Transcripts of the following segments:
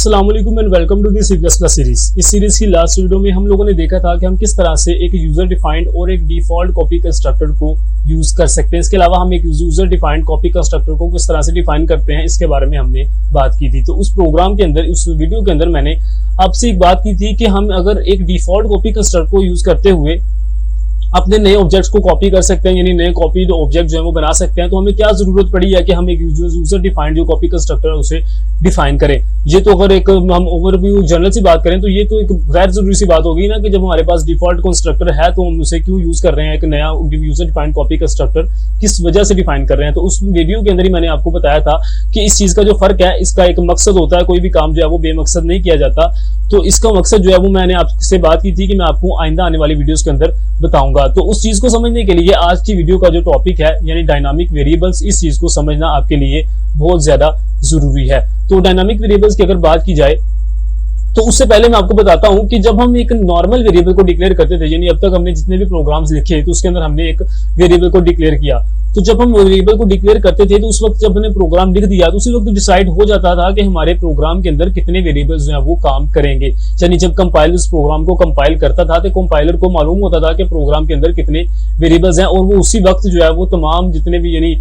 अस्सलाम वालेकुम and welcome to the C++ series. इस सीरीज की लास्ट वीडियो में हम लोगों ने देखा था कि हम किस तरह से एक यूजर डिफाइंड और एक डिफॉल्ट कॉपी कंस्ट्रक्टर को यूज कर सकते हैं। इसके अलावा हम एक यूजर डिफाइंड कॉपी कंस्ट्रक्टर को किस तरह से डिफाइन करते हैं इसके बारे में हमने बात की थी। तो उस प्रोग्राम के अंदर, उस वीडियो के अंदर मैंने आपसे एक बात की थी कि हम अगर एक डिफॉल्ट कॉपी कंस्ट्रक्टर को यूज करते हुए अपने नए ऑब्जेक्ट्स को कॉपी कर सकते हैं, यानी नए कॉपी ऑब्जेक्ट जो है वो बना सकते हैं, तो हमें क्या जरूरत पड़ी है कि हम एक यूजर डिफाइंड जो कॉपी कंस्ट्रक्टर है उसे डिफाइन करें। ये तो अगर एक हम ओवरव्यू जनरल सी बात करें तो ये तो एक गैर जरूरी सी बात होगी ना कि जब हमारे पास डिफॉल्ट कंस्ट्रक्टर है तो हम उसे क्यों यूज कर रहे हैं। एक नया यूजर डिफाइंड कॉपी कंस्ट्रक्टर किस वजह से डिफाइन कर रहे हैं। तो उस वीडियो के अंदर ही मैंने आपको बताया था कि इस चीज का जो फर्क है, इसका एक मकसद होता है, कोई भी काम जो है वो बेमकसद नहीं किया जाता। तो इसका मकसद जो है वो मैंने आपसे बात की थी कि मैं आपको आइंदा आने वाली वीडियोस के अंदर बताऊंगा। तो उस चीज को समझने के लिए आज की वीडियो का जो टॉपिक है यानी डायनामिक वेरिएबल्स, इस चीज को समझना आपके लिए बहुत ज्यादा जरूरी है। तो डायनामिक वेरिएबल्स की अगर बात की जाए तो उससे पहले मैं आपको बताता हूं कि जब हम एक नॉर्मल वेरिएबल को डिक्लेयर करते थे, यानी अब तक हमने जितने भी प्रोग्राम्स लिखे तो उसके अंदर हमने एक वेरिएबल को डिक्लेयर किया। तो जब हम वेरिएबल को डिक्लेयर करते थे तो उस वक्त जब हमने प्रोग्राम लिख दिया तो उसी वक्त डिसाइड हो जाता था कि हमारे प्रोग्राम के अंदर कितने वेरिएबल्स जो है वो काम करेंगे। यानी जब कंपाइलर उस प्रोग्राम को कंपाइल करता था तो कंपाइलर को मालूम होता था कि प्रोग्राम के अंदर कितने वेरिएबल्स हैं, और वो उसी वक्त जो है वो तमाम जितने भी यानी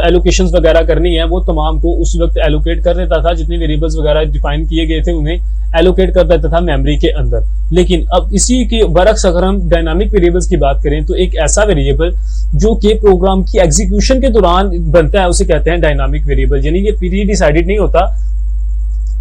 एलोकेशंस वगैरह करनी है वो तमाम को उसी वक्त एलोकेट कर देता था। जितने वेरिएबल्स वगैरह डिफाइन किए गए थे उन्हें एलोकेट कर देता था मेमोरी के अंदर। लेकिन अब इसी के बरक्स अगर हम डायनामिक वेरिएबल्स की बात करें तो एक ऐसा वेरिएबल जो कि प्रोग्राम की एग्जीक्यूशन के दौरान बनता है उसे कहते हैं डायनामिक वेरिएबल। यानी ये प्री डिसाइडेड नहीं होता।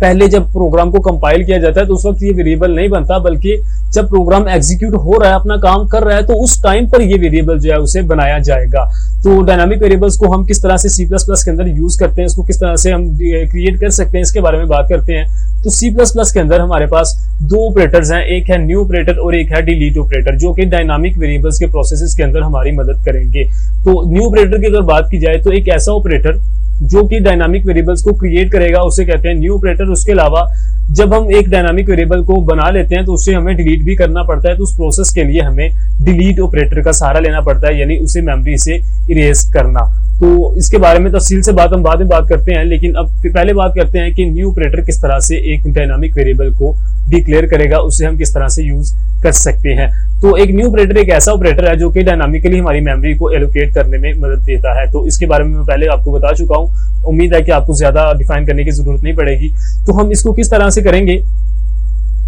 पहले जब प्रोग्राम को कंपाइल किया जाता है तो उस वक्त ये वेरिएबल नहीं बनता, बल्कि जब प्रोग्राम एग्जीक्यूट हो रहा है, अपना काम कर रहा है, तो उस टाइम पर ये वेरिएबल जो है उसे बनाया जाएगा। तो डायनामिक वेरिएबल्स को हम किस तरह से C++ के अंदर यूज करते हैं, इसको किस तरह से हम क्रिएट कर सकते हैं, इसके बारे में बात करते हैं। तो C++ के अंदर हमारे पास दो ऑपरेटर्स हैं, एक है न्यू ऑपरेटर और एक है डिलीट ऑपरेटर, जो कि डायनामिक वेरिएबल्स के प्रोसेसेस के अंदर हमारी मदद करेंगे। तो न्यू ऑपरेटर की अगर बात की जाए तो एक ऐसा ऑपरेटर जो कि डायनामिक वेरिएबल्स को क्रिएट करेगा उसे कहते हैं न्यू ऑपरेटर। उसके अलावा जब हम एक डायनामिक वेरिएबल को बना लेते हैं तो उसे हमें डिलीट भी करना पड़ता है, तो उस प्रोसेस के लिए हमें डिलीट ऑपरेटर का सहारा लेना पड़ता है, यानी उसे मेमोरी से इरेज करना। तो इसके बारे में तफसील से हम बाद में बात करते हैं, लेकिन अब पहले बात करते हैं कि न्यू ऑपरेटर किस तरह से एक डायनामिक वेरिएबल को डिक्लेयर करेगा, उसे हम किस तरह से यूज कर सकते हैं। तो एक न्यू ऑपरेटर एक ऐसा ऑपरेटर है जो कि डायनामिकली हमारी मेमोरी को एलोकेट करने में मदद देता है। तो इसके बारे में मैं पहले आपको बता चुका हूं, उम्मीद है कि आपको ज्यादा डिफाइन करने की जरूरत नहीं पड़ेगी। तो हम इसको किस तरह से करेंगे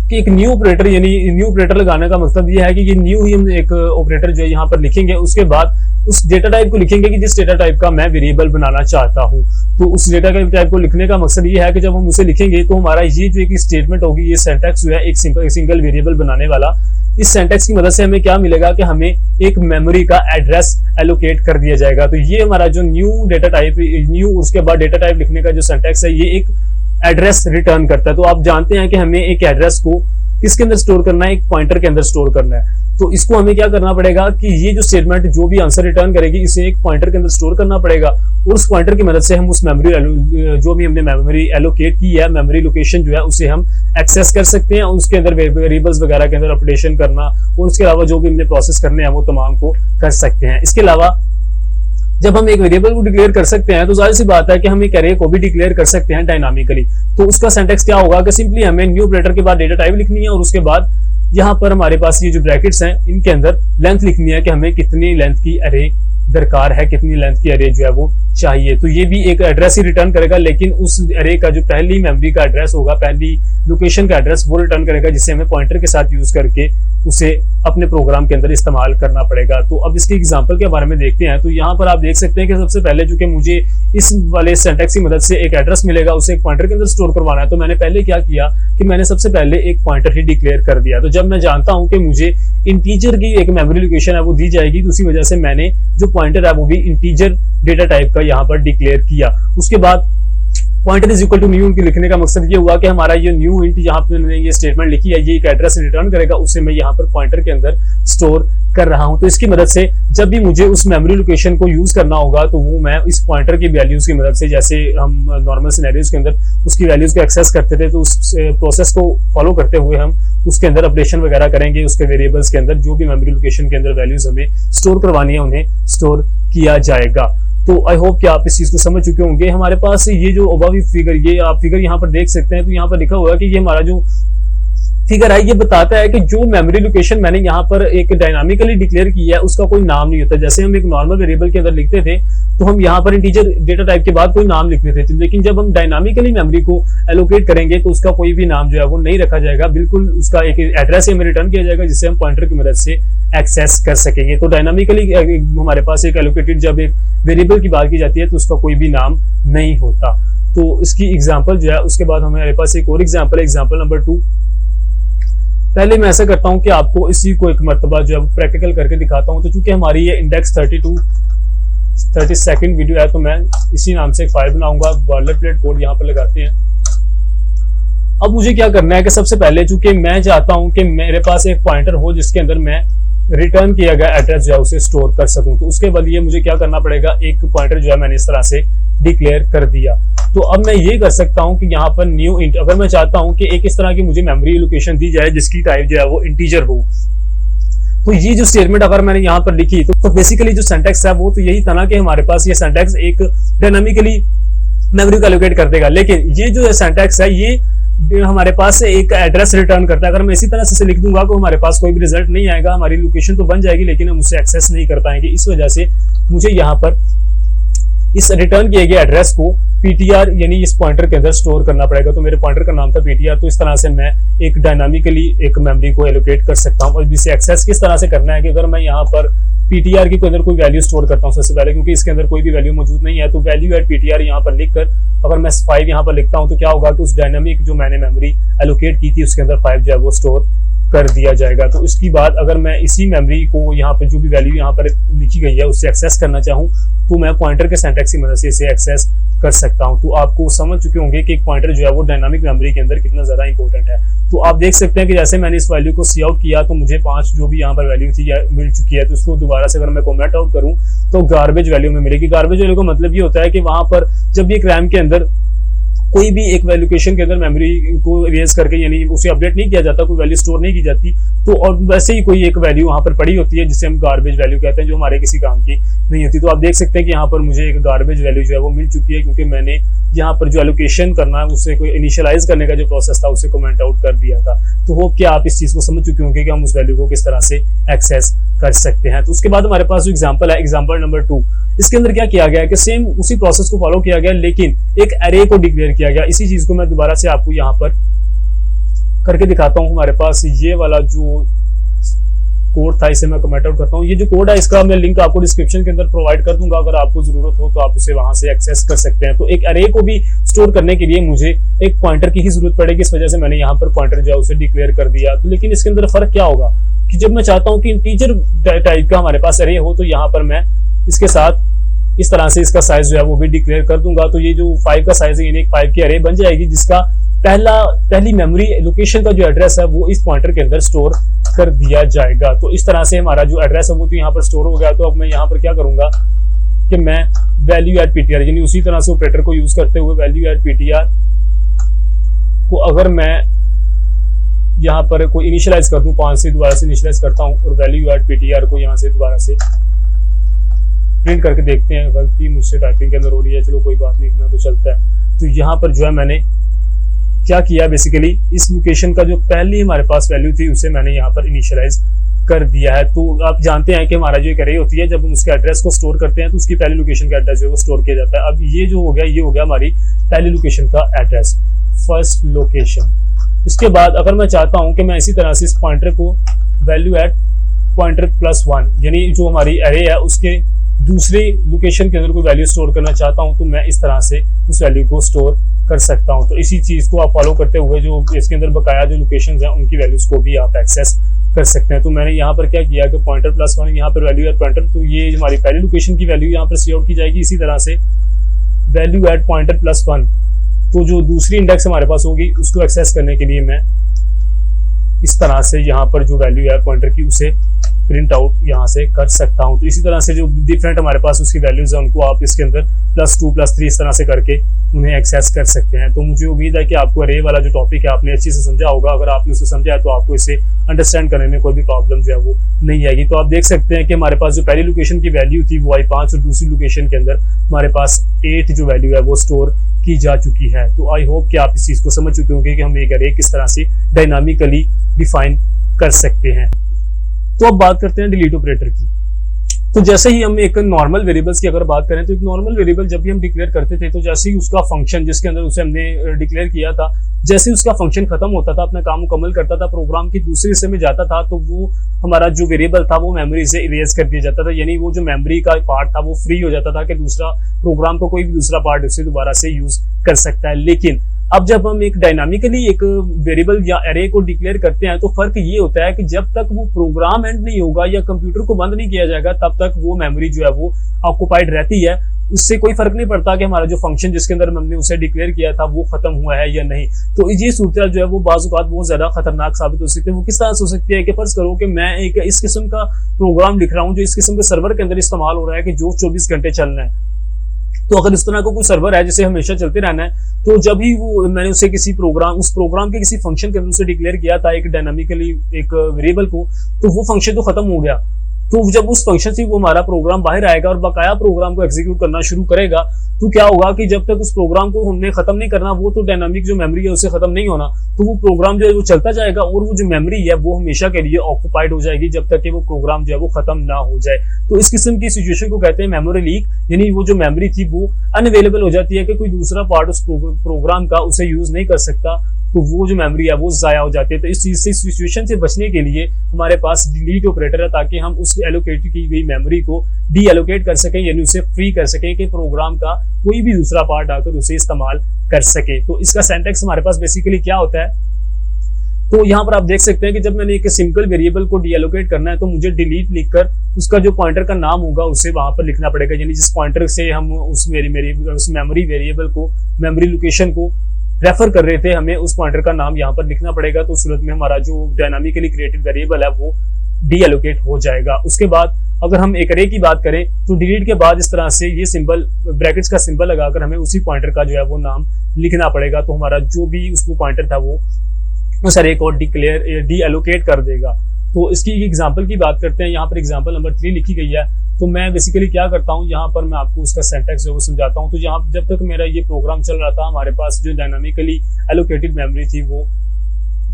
कि एक न्यू ऑपरेटर, यानी न्यू ऑपरेटर लगाने का मतलब ये है कि ये न्यू ही हम एक ऑपरेटर जो है यहाँ पर लिखेंगे, उसके बाद उस डेटा टाइप को लिखेंगे कि जिस डेटा टाइप का मैं वेरिएबल बनाना चाहता हूँ। तो उस डेटा टाइप को लिखने का मकसद ये है कि जब हम उसे लिखेंगे तो हमारा ये जो एक स्टेटमेंट होगी, ये सिंटैक्स जो है एक सिंगल वेरिएबल बनाने वाला, इस सिंटैक्स की मदद से हमें क्या मिलेगा कि हमें एक मेमोरी का एड्रेस एलोकेट कर दिया जाएगा। तो ये हमारा जो न्यू डेटा टाइप, न्यू उसके बाद डेटा टाइप लिखने का जो सिंटैक्स है ये एक एड्रेस रिटर्न करता है। तो आप जानते हैं कि हमें एक एड्रेस को किसके अंदर स्टोर करना है, एक पॉइंटर के अंदर स्टोर करना है। तो इसको हमें क्या करना पड़ेगा कि ये जो स्टेटमेंट जो भी आंसर रिटर्न करेगी इसे एक पॉइंटर के अंदर स्टोर करना पड़ेगा, और उस पॉइंटर की मदद से हम उस मेमोरी जो भी हमने मेमोरी एलोकेट की है, मेमोरी लोकेशन जो है उसे हम एक्सेस कर सकते हैं। उसके अंदर वेरिएबल्स वगैरह के अंदर अपडेशन करना और उसके अलावा जो भी हमने प्रोसेस करने हैं वो तमाम को कर सकते हैं। इसके अलावा जब हम एक वेरिएबल को डिक्लेयर कर सकते हैं तो जाहिर सी बात है कि हम एक अरे को भी डिक्लेयर कर सकते हैं डायनामिकली। तो उसका सिंटैक्स क्या होगा कि सिंपली हमें न्यू ऑपरेटर के बाद डेटा टाइप लिखनी है और उसके बाद यहाँ पर हमारे पास ये जो ब्रैकेट्स हैं इनके अंदर लेंथ लिखनी है कि हमें कितनी लेंथ की अरे दरकार है, कितनी लेंथ की अरे जो है वो चाहिए। तो ये भी एक एड्रेस ही रिटर्न करेगा, लेकिन उस अरे का जो पहली मेमोरी का एड्रेस होगा, पहली लोकेशन का एड्रेस वो रिटर्न करेगा, जिसे हमें पॉइंटर के साथ यूज करके उसे अपने प्रोग्राम के अंदर इस्तेमाल करना पड़ेगा। तो अब इसके एग्जांपल के बारे में देखते हैं। तो यहाँ पर आप देख सकते हैं कि सबसे पहले जो कि मुझे इस वाले सिंटैक्स की मदद से एक एड्रेस मिलेगा, उसे एक पॉइंटर के अंदर स्टोर करवाना है। तो मैंने पहले क्या किया कि मैंने सबसे पहले एक पॉइंटर ही डिक्लेयर कर दिया। तो जब मैं जानता हूं कि मुझे इंटीजर की एक मेमोरी लोकेशन है वो दी जाएगी, तो उसी वजह से मैंने जो पॉइंटर है वो भी इंटीजर डेटा टाइप का यहाँ पर डिक्लेयर किया। उसके बाद pointer is equal to new int लिखने का मकसद ये हुआ कि हमारा ये न्यू इंट यहाँ पे मैंने ये स्टेटमेंट लिखी है, ये एक एड्रेस रिटर्न करेगा, उसे मैं यहाँ पर पॉइंटर के अंदर स्टोर कर रहा हूं। तो इसकी मदद से जब भी मुझे उस मेमोरी लोकेशन को यूज करना होगा तो वो मैं इस पॉइंटर की वैल्यूज की मदद से, जैसे हम नॉर्मल सिनेरियोज के अंदर उसकी वैल्यूज को एक्सेस करते थे, तो उस प्रोसेस को फॉलो करते हुए हम उसके अंदर अपडेशन वगैरह करेंगे। उसके वेरिएबल्स के अंदर जो भी मेमोरी लोकेशन के अंदर वैल्यूज हमें स्टोर करवानी है उन्हें स्टोर किया जाएगा। तो आई होप कि आप इस चीज को समझ चुके होंगे। हमारे पास ये जो ओवरव्यू फिगर, ये आप फिगर यहाँ पर देख सकते हैं, तो यहाँ पर लिखा हुआ है कि ये हमारा जो फिगर है ये बताता है कि जो मेमोरी लोकेशन मैंने यहाँ पर एक डायनामिकली डिक्लेयर किया है उसका कोई नाम नहीं होता। जैसे हम एक नॉर्मल वेरिएबल के अंदर लिखते थे तो हम यहाँ पर इंटीजर डेटा टाइप के बाद कोई नाम लिखते थे, लेकिन जब हम डायनामिकली मेमोरी को एलोकेट करेंगे तो उसका कोई भी नाम जो है वो नहीं रखा जाएगा, बिल्कुल उसका एक एड्रेस हमें रिटर्न किया जाएगा जिससे हम पॉइंटर की मदद से एक्सेस कर सकेंगे। तो डायनामिकली हमारे पास एक एलोकेटेड जब एक वेरिएबल की बात की जाती है तो उसका कोई भी नाम नहीं होता। तो इसकी एग्जाम्पल जो है, उसके बाद हमारे पास एक और एग्जाम्पल है, एग्जाम्पल नंबर 2। पहले मैं ऐसा करता हूं कि आपको इसी को एक मर्तबा जो है प्रैक्टिकल करके दिखाता हूं। तो चूंकि हमारी ये इंडेक्स 32 वीडियो है तो मैं इसी नाम से एक फाइल बनाऊंगा। बॉयलरप्लेट कोड यहाँ पर लगाते हैं। अब मुझे क्या करना है कि सबसे पहले चूंकि मैं चाहता हूं कि मेरे पास एक पॉइंटर हो जिसके अंदर मैं रिटर्न किया गया एड्रेस जो है उसे स्टोर कर सकूं, तो उसके लिए मुझे क्या करना पड़ेगा, एक पॉइंटर जो है मैंने इस तरह से डिक्लेयर कर दिया। तो अब मैं ये कर सकता हूं कि यहाँ पर न्यू इंट, अगर मैं चाहता हूं कि एक इस तरह की मुझे मेमोरी लोकेशन दी जाए जिसकी टाइप जो है वो इंटीजर हो, तो ये जो स्टेटमेंट अगर मैंने यहाँ पर लिखी तो बेसिकली जो सिंटैक्स है वो तो यही था ना कि हमारे पास ये सिंटैक्स एक डायनामिकली मेमोरी को एलोकेट कर देगा, लेकिन ये जो सिंटैक्स है ये हमारे पास एक एड्रेस रिटर्न करता है। अगर मैं इसी तरह से लिख दूंगा तो हमारे पास कोई भी रिजल्ट नहीं आएगा, हमारी लोकेशन तो बन जाएगी लेकिन हम उसे एक्सेस नहीं कर पाएंगे। इस वजह से मुझे यहाँ पर इस रिटर्न किए गए एड्रेस को ptr यानी इस पॉइंटर के अंदर स्टोर करना पड़ेगा। तो मेरे पॉइंटर का नाम था ptr, तो इस तरह से मैं एक डायनामिकली एक मेमोरी को एलोकेट कर सकता हूँ। और इसे एक्सेस किस तरह से करना है कि अगर मैं यहाँ पर ptr की अंदर कोई वैल्यू स्टोर करता हूँ सबसे पहले, क्योंकि इसके अंदर कोई भी वैल्यू मौजूद नहीं है, तो वैल्यू एट ptr यहाँ पर लिखकर अगर मैं 5 यहाँ पर लिखता हूँ तो क्या होगा कि उस डायनामिक जो मैंने मेमोरी एलोकेट की थी उसके अंदर 5 जो है वो स्टोर कर दिया जाएगा। तो इसकी बाद अगर मैं इसी मेमोरी को यहाँ पर जो भी वैल्यू यहाँ पर लिखी गई है उससे एक्सेस करना चाहूँ तो मैं पॉइंटर के सिंटैक्स की मदद से इसे एक्सेस कर सकता हूँ। तो आपको समझ चुके होंगे कि एक पॉइंटर जो है वो डायनामिक मेमोरी के अंदर कितना ज्यादा इंपॉर्टेंट है। तो आप देख सकते हैं कि जैसे मैंने इस वैल्यू को सी आउट किया तो मुझे 5 जो भी यहाँ पर वैल्यू थी मिल चुकी है। तो उसको दोबारा से अगर मैं कमेंट आउट करूँ तो गार्बेज वैल्यू में मिलेगी। गार्बेज वैल्यू का मतलब ये होता है कि वहां पर जब भी एक रैम के अंदर कोई भी एक लोकेशन के अंदर मेमोरी को इरेज करके यानी उसे अपडेट नहीं किया जाता, कोई वैल्यू स्टोर नहीं की जाती, तो और वैसे ही कोई एक वैल्यू वहां पर पड़ी होती है जिसे हम गार्बेज वैल्यू कहते हैं, जो हमारे किसी काम की नहीं होती। तो आप देख सकते हैं कि यहाँ पर मुझे एक गार्बेज वैल्यू जो है वो मिल चुकी है, क्योंकि मैंने यहाँ पर जो एलोकेशन करना है उससे कोई इनिशियलाइज करने का जो प्रोसेस था उसे कमेंट आउट कर दिया था। तो होप कि आप इस चीज को समझ चुके होंगे कि हम उस वैल्यू को किस तरह से एक्सेस कर सकते हैं। तो उसके बाद हमारे पास जो एग्जांपल है, एग्जांपल नंबर 2, इसके अंदर क्या किया गया है कि सेम उसी प्रोसेस को फॉलो किया गया लेकिन एक एरे को डिक्लेयर किया गया। इसी चीज को मैं दोबारा से आपको यहाँ पर करके दिखाता हूँ। हमारे पास ये वाला जो कोड था इसे मैं कमेंट आउट करता हूँ। ये जो कोड है इसका मैं लिंक आपको डिस्क्रिप्शन के अंदर प्रोवाइड कर दूंगा, अगर आपको जरूरत हो तो आप इसे वहां से एक्सेस कर सकते हैं। तो एक अरे को भी स्टोर करने के लिए मुझे एक पॉइंटर की ही जरूरत पड़ेगी, इस वजह से मैंने यहाँ पर पॉइंटर जो है उसे डिक्लेयर कर दिया। तो लेकिन इसके अंदर फर्क क्या होगा कि जब मैं चाहता हूँ कि इंटीजर टाइप का हमारे पास अरे हो तो यहाँ पर मैं इसके साथ इस तरह से इसका साइज जो है वो भी डिक्लेयर कर दूंगा। तो ये जो 5 का साइज है यानी 5 की अरे बन जाएगी जिसका पहली मेमोरी लोकेशन का जो एड्रेस है वो इस पॉइंटर के अंदर स्टोर कर दिया जाएगा। तो इस तरह से हमारा जो एड्रेस है वो तो यहाँ पर स्टोर हो गया। तो अब मैं यहाँ पर क्या करूंगा कि मैं वैल्यू एट ptr यानी उसी तरह से ऑपरेटर को यूज करते हुए वैल्यू एट ptr को अगर मैं यहाँ पर कोई इनिशियलाइज कर दूं, 5 से दोबारा से इनिशियलाइज करता हूँ और वैल्यू एट ptr को यहाँ से दोबारा से प्रिंट करके देखते हैं। गलती मुझसे टाइपिंग के अंदर हो रही है, चलो कोई बात नहीं, इतना तो चलता है। तो यहाँ पर जो है मैंने क्या किया, बेसिकली इस लोकेशन का जो पहली हमारे पास वैल्यू थी उसे मैंने यहाँ पर इनिशियलाइज कर दिया है। तो आप जानते हैं कि हमारा जो एक अरे होती है जब हम उसके एड्रेस को स्टोर करते हैं तो उसकी पहली लोकेशन का एड्रेस जो है वो स्टोर किया जाता है। अब ये जो हो गया ये हो गया हमारी पहली लोकेशन का एड्रेस, फर्स्ट लोकेशन। इसके बाद अगर मैं चाहता हूँ कि मैं इसी तरह से इस पॉइंटर को वैल्यू एट पॉइंटर +1 यानी जो हमारी अरे है उसके दूसरे लोकेशन के अंदर कोई वैल्यू स्टोर करना चाहता हूं तो मैं इस तरह से उस वैल्यू को स्टोर कर सकता हूं। तो इसी चीज को आप फॉलो करते हुए जो इसके अंदर बकाया जो लोकेशंस हैं उनकी वैल्यूज को भी आप एक्सेस कर सकते हैं। तो मैंने यहाँ पर क्या किया कि पॉइंटर +1 यहाँ पर वैल्यू एट पॉइंटर, तो ये हमारी पहली लोकेशन की वैल्यू यहाँ पर सी आउट की जाएगी। इसी तरह से वैल्यू एट पॉइंटर +1 तो जो दूसरी इंडेक्स हमारे पास होगी उसको एक्सेस करने के लिए मैं इस तरह से यहाँ पर जो वैल्यू है पॉइंटर की उसे प्रिंट आउट यहाँ से कर सकता हूँ। तो इसी तरह से जो डिफरेंट हमारे पास उसकी वैल्यूज है उनको आप इसके अंदर +2 +3 इस तरह से करके उन्हें एक्सेस कर सकते हैं। तो मुझे उम्मीद है कि आपको अरे वाला जो टॉपिक है आपने अच्छे से समझा होगा। अगर आपने उसे समझा है तो आपको इसे अंडरस्टैंड करने में कोई भी प्रॉब्लम जो है वो नहीं आएगी। तो आप देख सकते हैं कि हमारे पास जो पहली लोकेशन की वैल्यू थी वो i5 और दूसरी लोकेशन के अंदर हमारे पास 8 जो वैल्यू है वो स्टोर की जा चुकी है। तो आई होप कि आप इस चीज़ को समझ चुके होंगे कि हम एक अरे किस तरह से डायनामिकली डिफाइन कर सकते हैं। तो अब बात करते हैं डिलीट ऑपरेटर की। तो जैसे ही हम एक नॉर्मल वेरिएबल्स की अगर बात करें तो एक नॉर्मल वेरिएबल जब भी हम डिक्लेयर करते थे तो जैसे ही उसका फंक्शन जिसके अंदर उसे हमने डिक्लेयर किया था, जैसे ही उसका फंक्शन खत्म होता था, अपना काम मुकम्मल करता था, प्रोग्राम की दूसरे हिस्से में जाता था, तो वो हमारा जो वेरिएबल था वो मेमोरी से इरेज कर दिया जाता था। यानी वो जो मेमोरी का पार्ट था वो फ्री हो जाता था कि दूसरा प्रोग्राम को कोई भी दूसरा पार्ट उसे दोबारा से यूज कर सकता है। लेकिन अब जब हम एक डायनामिकली एक वेरिएबल या एरे को डिक्लेयर करते हैं तो फर्क ये होता है कि जब तक वो प्रोग्राम एंड नहीं होगा या कंप्यूटर को बंद नहीं किया जाएगा तब तक वो मेमोरी जो है वो ऑक्युपाइड रहती है। उससे कोई फर्क नहीं पड़ता कि हमारा जो फंक्शन जिसके अंदर हमने उसे डिक्लेयर किया था वो खत्म हुआ है या नहीं। तो ये सूरत जो है वो बाज़-औक़ात बहुत ज्यादा खतरनाक साबित हो सकती है। वो किस तरह से हो सकती है कि फर्ज करो कि मैं एक इस किस्म का प्रोग्राम लिख रहा हूँ जो इस किस्म के सर्वर के अंदर इस्तेमाल हो रहा है कि जो 24 घंटे चलना है। तो अगर इस तरह का कोई सर्वर है जिसे हमेशा चलते रहना है, तो जब भी वो मैंने उसे किसी प्रोग्राम उस प्रोग्राम के किसी फंक्शन के अंदर उसे डिक्लेयर किया था एक डायनामिकली एक वेरिएबल को, तो वो फंक्शन तो खत्म हो गया। तो जब उस फंक्शन से वो हमारा प्रोग्राम बाहर आएगा और बकाया प्रोग्राम को एग्जीक्यूट करना शुरू करेगा, तो क्या होगा कि जब तक उस प्रोग्राम को हमने खत्म नहीं करना, वो तो डायनामिक जो मेमोरी है उसे खत्म नहीं होना, तो वो प्रोग्राम जो है वो चलता जाएगा और वो जो मेमोरी है वो हमेशा के लिए ऑक्युपाइड हो जाएगी जब तक कि वो प्रोग्राम जो है वो खत्म ना हो जाए। तो इस किस्म की सिचुएशन को कहते हैं मेमोरी लीक, यानी वो जो मेमोरी थी वो अनअवेलेबल हो जाती है कि कोई दूसरा पार्ट उस प्रोग्राम का उसे यूज नहीं कर सकता, तो वो जो मेमोरी है वो जाया हो जाती है। तो इस चीज से सिचुएशन से बचने के लिए हमारे पास डिलीट ऑपरेटर है ताकि हम उस एलोकेट की गई मेमोरी को डी एलोकेट कर सकें, यानी उसे फ्री कर सकें कि प्रोग्राम का कोई भी दूसरा पार्ट आकर उसे इस्तेमाल कर सके। तो इसका सिंटैक्स हमारे पास बेसिकली क्या होता है, तो यहाँ पर आप देख सकते हैं कि जब मैंने एक सिंपल वेरिएबल को डी एलोकेट करना है तो मुझे डिलीट लिखकर उसका जो पॉइंटर का नाम होगा उसे वहां पर लिखना पड़ेगा। यानी जिस पॉइंटर से हम उस मेमोरी वेरिएबल को, मेमोरी लोकेशन को रेफर कर रहे थे, हमें उस पॉइंटर का नाम यहाँ पर लिखना पड़ेगा। तो उस सूरत में हमारा जो डायनामिकली क्रिएटेड वेरिएबल है वो डी एलोकेट हो जाएगा। उसके बाद अगर हम एक अरे की बात करें तो डिलीट के बाद इस तरह से ये सिंबल, ब्रैकेट्स का सिंबल लगाकर हमें उसी पॉइंटर का जो है वो नाम लिखना पड़ेगा। तो हमारा जो भी उसको पॉइंटर था वो उस अरे को डी एलोकेट कर देगा। तो इसकी एग्जांपल की बात करते हैं। यहाँ पर एग्जांपल नंबर 3 लिखी गई है। तो मैं बेसिकली क्या करता हूँ, यहाँ पर मैं आपको उसका सिंटैक्स जो वो समझाता हूँ। तो यहाँ जब तक मेरा ये प्रोग्राम चल रहा था, हमारे पास जो डायनामिकली एलोकेटेड मेमोरी थी वो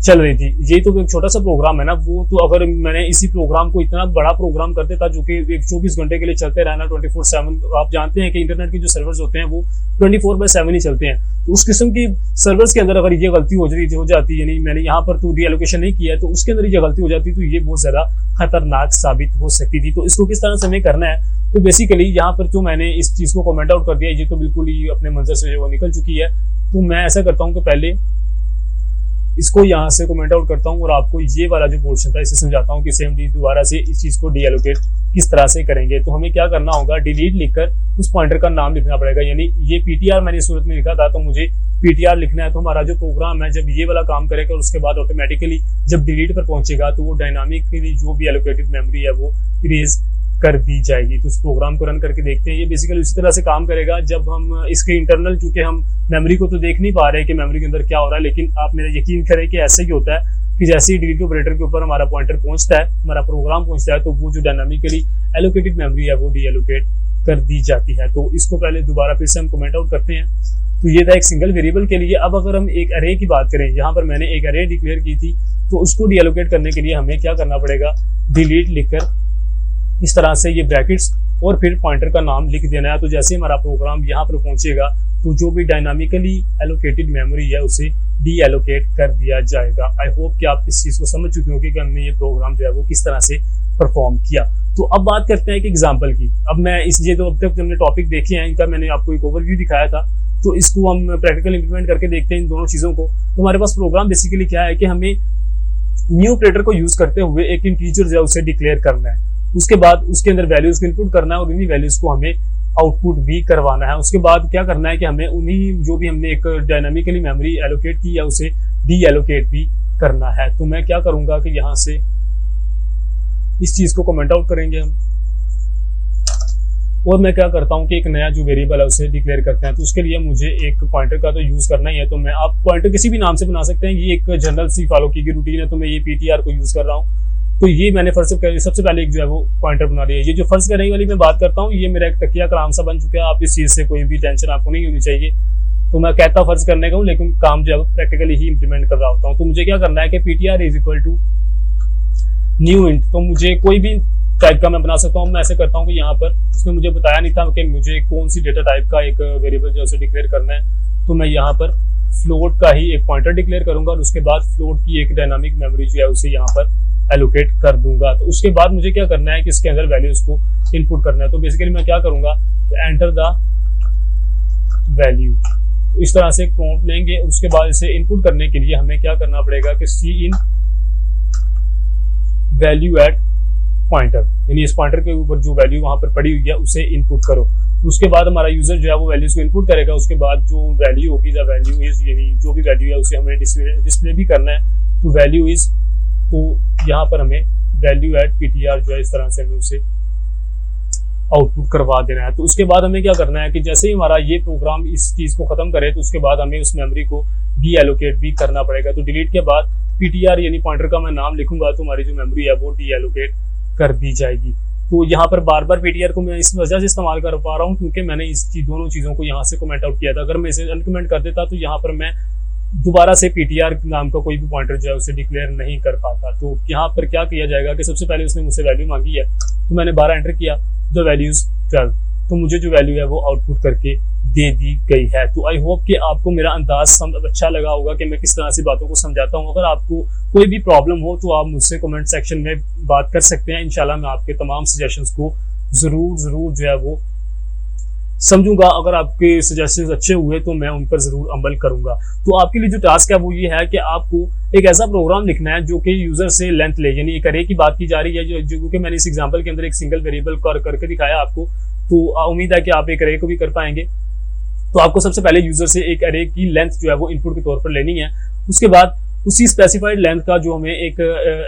चल रही थी। ये तो एक छोटा सा प्रोग्राम है ना, वो तो अगर मैंने इसी प्रोग्राम को इतना बड़ा प्रोग्राम कर देता जो कि एक 24 घंटे के लिए चलते रहना 24/7, आप जानते हैं कि इंटरनेट के जो सर्वर्स होते हैं वो 24/7 ही चलते हैं। तो उस किस्म की सर्वर्स के अंदर अगर ये गलती हो जाती, यानी मैंने यहाँ पर तो डी एलोकेशन नहीं किया है तो उसके अंदर ये गलती हो जाती, तो ये बहुत ज्यादा खतरनाक साबित हो सकती थी। तो इसको किस तरह से हमें करना है, तो बेसिकली यहाँ पर जो मैंने इस चीज को कमेंट आउट कर दिया, ये तो बिल्कुल ही अपने मंजर से जो निकल चुकी है। तो मैं ऐसा करता हूँ कि पहले इसको यहाँ से कमेंट आउट करता हूँ और आपको ये वाला जो पोर्शन था इसे समझाता हूँ कि इसे हम दोबारा से इस चीज को डी एलोकेट किस तरह से करेंगे। तो हमें क्या करना होगा, डिलीट लिखकर उस पॉइंटर का नाम लिखना पड़ेगा। यानी ये पीटीआर मैंने इस सूरत में लिखा था तो मुझे पीटीआर लिखना है। तो हमारा जो प्रोग्राम है जब ये वाला काम करेगा और उसके बाद ऑटोमेटिकली जब डिलीट पर पहुंचेगा तो वो डायनामिकली जो भी एलोकेटेड मेमोरी है वो इरेज कर दी जाएगी। तो इस प्रोग्राम को रन करके देखते हैं। ये बेसिकली उसी तरह से काम करेगा जब हम इसके इंटरनल, चूंकि हम मेमोरी को तो देख नहीं पा रहे कि मेमोरी के अंदर क्या हो रहा है, लेकिन आप मेरा यकीन करें कि ऐसे ही होता है कि जैसे ही डिलीट ऑपरेटर के ऊपर हमारा पॉइंटर पहुंचता है, हमारा प्रोग्राम पहुंचता है, तो वो जो डायनामिकली एलोकेटेड मेमोरी है वो डी एलोकेट कर दी जाती है। तो इसको पहले दोबारा फिर से हम कमेंट आउट करते हैं। तो ये था एक सिंगल वेरिएबल के लिए। अब अगर हम एक अरे की बात करें, यहाँ पर मैंने एक अरे डिक्लेयर की थी, तो उसको डी एलोकेट करने के लिए हमें क्या करना पड़ेगा, डिलीट लिखकर इस तरह से ये ब्रैकेट्स और फिर पॉइंटर का नाम लिख देना है। तो जैसे हमारा प्रोग्राम यहाँ पर पहुंचेगा तो जो भी डायनामिकली एलोकेटेड मेमोरी है उसे डी एलोकेट कर दिया जाएगा। आई होप कि आप इस चीज को समझ चुके होंगे कि हमने ये प्रोग्राम जो है वो किस तरह से परफॉर्म किया। तो अब बात करते हैं एक एग्जाम्पल की। अब मैं ये तो अब तक हमने टॉपिक देखे हैं, इनका मैंने आपको एक ओवरव्यू दिखाया था, तो इसको हम प्रैक्टिकल इंप्लीमेंट करके देखते हैं इन दोनों चीजों को। तो हमारे पास प्रोग्राम बेसिकली क्या है कि हमें न्यू ऑपरेटर को यूज करते हुए एक इंटीजर जो है उसे डिक्लेयर करना है। उसके बाद उसके अंदर वैल्यूज को इनपुट करना है और इन्हीं वैल्यूज को हमें आउटपुट भी करवाना है। उसके बाद क्या करना है कि हमें उन्हीं जो भी हमने एक डायनामिकली मेमोरी एलोकेट की है उसे डी एलोकेट भी करना है। तो मैं क्या करूंगा कि यहाँ से इस चीज़ को कमेंट आउट करेंगे हम। और मैं क्या करता हूँ कि एक नया जो वेरिएबल है उसे डिक्लेयर करते हैं। तो उसके लिए मुझे एक पॉइंटर का तो यूज़ करना ही है। तो मैं आप पॉइंटर किसी भी नाम से बना सकते हैं, ये एक जनरल सी फॉलो की गई रूटीन है। तो मैं ये PTR को यूज़ कर रहा हूँ। तो ये मैंने सबसे पहले एक जो है वो पॉइंटर बना लिया। ये जो फर्ज करने वाली मैं बात करता हूँ, ये मेरा एक तकिया कलाम सा बन चुका है। आप इस चीज़ से कोई भी टेंशन आपको नहीं होनी चाहिए। तो मैं कहता हूँ फर्ज करने का हूँ, लेकिन काम जो है वो प्रैक्टिकली ही इंप्लीमेंट कर रहा होता हूँ। तो मुझे क्या करना है कि PTR is equal to new int. तो मुझे कोई भी टाइप का मैं बना सकता हूँ। मैं ऐसे करता हूँ कि यहाँ पर उसने मुझे बताया नहीं था कि मुझे कौन सी डेटा टाइप का एक वेरिएबल जो है उसे डिक्लेयर करना है। तो मैं यहाँ पर फ्लोट का ही एक पॉइंटर डिक्लेयर करूंगा और उसके बाद फ्लोट की एक डायनामिक मेमोरी जो है उसे यहाँ पर एलोकेट कर दूंगा। तो उसके बाद मुझे क्या करना है कि इसके अंदर वैल्यूज को इनपुट करना है। तो बेसिकली मैं क्या करूंगा, एंटर द वैल्यू। तो इस तरह से एक प्रॉम्प्ट लेंगे और उसके बाद इसे इनपुट करने के लिए हमें क्या करना पड़ेगा कि सी इन वैल्यू एट पॉइंटर, यानी इस पॉइंटर के ऊपर जो वैल्यू वहां पर पड़ी हुई है उसे इनपुट करो। उसके बाद हमारा यूजर जो है वो वैल्यूज को इनपुट करेगा। उसके बाद जो वैल्यू होगी, द वैल्यू इज, यानी जो भी वैल्यू है उसे हमें डिस्प्ले भी करना है। तो वैल्यू इज, तो यहाँ पर हमें वैल्यू एट PTR जो है इस तरह से हमें उसे आउटपुट करवा देना है। तो उसके बाद हमें क्या करना है कि जैसे ही हमारा ये प्रोग्राम इस चीज़ को ख़त्म करे तो उसके बाद हमें उस मेमोरी को डी एलोकेट भी करना पड़ेगा। तो डिलीट के बाद PTR यानी पॉइंटर का मैं नाम लिखूंगा तो हमारी जो मेमोरी है वो डी एलोकेट कर दी जाएगी। तो यहाँ पर बार बार PTR को मैं इस वजह से इस्तेमाल कर पा रहा हूँ क्योंकि मैंने दोनों चीज़ों को यहाँ से कमेंट आउट किया था। अगर मैं इसे अनकमेंट कर देता तो यहाँ पर मैं दोबारा से PTR नाम का कोई भी पॉइंटर जो है उसे डिक्लेयर नहीं कर पाता। तो यहाँ पर क्या किया जाएगा कि सबसे पहले उसने मुझसे वैल्यू मांगी है, तो मैंने 12 एंटर किया, द वैल्यूज 12। तो मुझे जो वैल्यू है वो आउटपुट करके दे दी गई है। तो आई होप कि आपको मेरा अंदाज अच्छा लगा होगा कि मैं किस तरह से बातों को समझाता हूँ। अगर आपको कोई भी प्रॉब्लम हो तो आप मुझसे कमेंट सेक्शन में बात कर सकते हैं। इंशाल्लाह मैं आपके तमाम सजेशंस को ज़रूर जो है वो समझूंगा। अगर आपके सजेशंस अच्छे हुए तो मैं उन पर ज़रूर अमल करूंगा। तो आपके लिए जो टास्क है वो ये है कि आपको एक ऐसा प्रोग्राम लिखना है जो कि यूज़र से लेंथ ले, यानी एक अरे की बात की जा रही है जो कि मैंने इस एग्जांपल के अंदर एक सिंगल वेरिएबल करके दिखाया आपको। तो उम्मीद है कि आप एक अरे को भी कर पाएंगे। तो आपको सबसे पहले यूज़र से एक अरे की लेंथ जो है वो इनपुट के तौर पर लेनी है। उसके बाद उसी स्पेसिफाइड लेंथ का जो हमें एक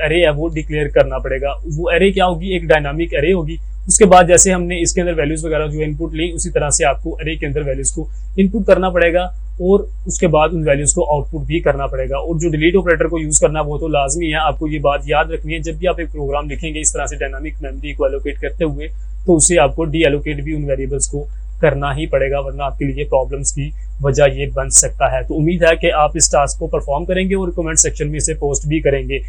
अरे है वो डिक्लेयर करना पड़ेगा। वो अरे क्या होगी, एक डायनामिक अरे होगी। उसके बाद जैसे हमने इसके अंदर वैल्यूज वगैरह जो इनपुट ली उसी तरह से आपको अरे के अंदर वैल्यूज को इनपुट करना पड़ेगा और उसके बाद उन वैल्यूज को आउटपुट भी करना पड़ेगा। और जो डिलीट ऑपरेटर को यूज करना वो तो लाजमी है। आपको ये बात याद रखनी है, जब भी आप एक प्रोग्राम लिखेंगे इस तरह से डायनामिक मेमोरी को एलोकेट करते हुए तो उसे आपको डी एलोकेट भी उन वेरिएबल्स को करना ही पड़ेगा, वरना आपके लिए प्रॉब्लम्स की वजह ये बन सकता है। तो उम्मीद है कि आप इस टास्क को परफॉर्म करेंगे और कमेंट सेक्शन में इसे पोस्ट भी करेंगे।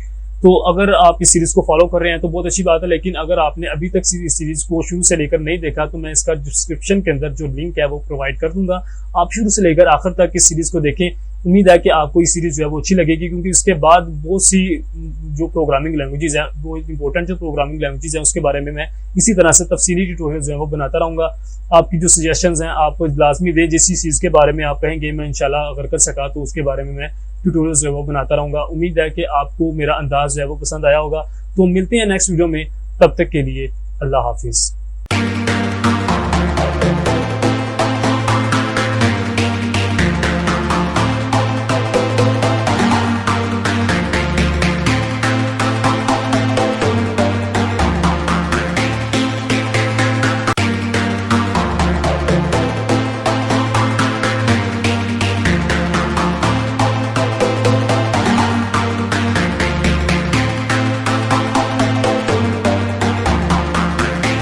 तो अगर आप इस सीरीज को फॉलो कर रहे हैं तो बहुत अच्छी बात है, लेकिन अगर आपने अभी तक इस सीरीज को शुरू से लेकर नहीं देखा तो मैं इसका डिस्क्रिप्शन के अंदर जो लिंक है वो प्रोवाइड कर दूंगा। आप शुरू से लेकर आखिर तक इस सीरीज को देखें। उम्मीद है कि आपको इस सीरीज जो है वो अच्छी लगेगी, क्योंकि इसके बाद बहुत सी जो प्रोग्रामिंग लैंग्वेजेस हैं, वो इंपॉर्टेंट जो प्रोग्रामिंग लैंग्वेजेस हैं उसके बारे में मैं इसी तरह से तफसीली ट्यूटोरियल जो है वो बनाता रहूँगा। आपकी जो सजेशंस हैं आप लाजमी दें, जिस चीज़ के बारे में आप कहेंगे मैं इंशाल्लाह अगर कर सका तो उसके बारे में मैं ट्यूटोरियल्स जो है वो बनाता रहूँगा। उम्मीद है कि आपको मेरा अंदाज जो है वो पसंद आया होगा। तो मिलते हैं नेक्स्ट वीडियो में, तब तक के लिए अल्लाह हाफिज़।